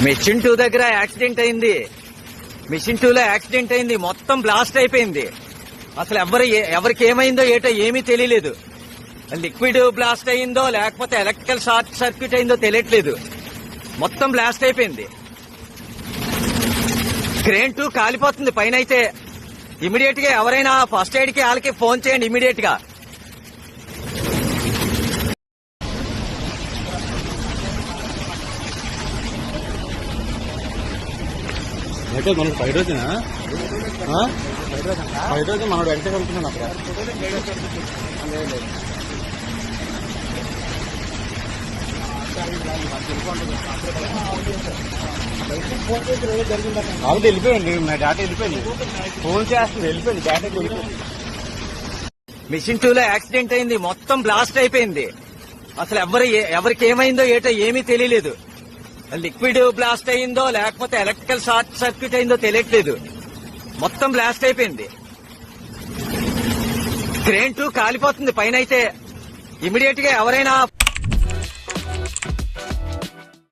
Machine 2 దగ్గర accident అయింది. Machine 2లో యాక్సిడెంట్ అయింది. మొత్తం బ్లాస్ట్ అయిపోయింది. అసలు ఎవరికి ఏమైందో ఏటో ఏమీ తెలియలేదు. లిక్విడ్ బ్లాస్ట్ అయిందో లేకపోతే ఎలక్ట్రికల్ షార్ట్ సర్క్యూట్ అయిందో తెలియట్లేదు. మొత్తం బ్లాస్ట్ అయిపోయింది. క్రేన్ 2 కాలిపోతుంది పైన. అయితే ఇమీడియట్ గా ఎవరైనా ఫస్ట్ ఎయిడ్ కి వాళ్ళకి ఫోన్ చేయండి ఇమీడియట్ గా. అయితే మనకు 5 రోజునా 5 రోజు మనోడు వెంటనే వెళ్తున్నాను అక్కడ. కాబట్టి వెళ్ళిపోయింది నా డేటా వెళ్ళిపోయింది. ఫోన్ చేస్తుంది వెళ్ళిపోయింది డేటా వెళ్ళిపోయింది. మిషన్ 2లో యాక్సిడెంట్ అయింది. మొత్తం బ్లాస్ట్ అయిపోయింది. అసలు ఎవరికి ఏమైందో ఏటో ఏమీ తెలియలేదు. లిక్విడ్ బ్లాస్ట్ అయిందో లేకపోతే ఎలక్ట్రికల్ షార్ట్ సర్క్యూట్ అయిందో తెలియట్లేదు. మొత్తం బ్లాస్ట్ అయిపోయింది. క్రేన్ 2 కాలిపోతుంది పైన. అయితే ఇమీడియట్ గా ఎవరైనా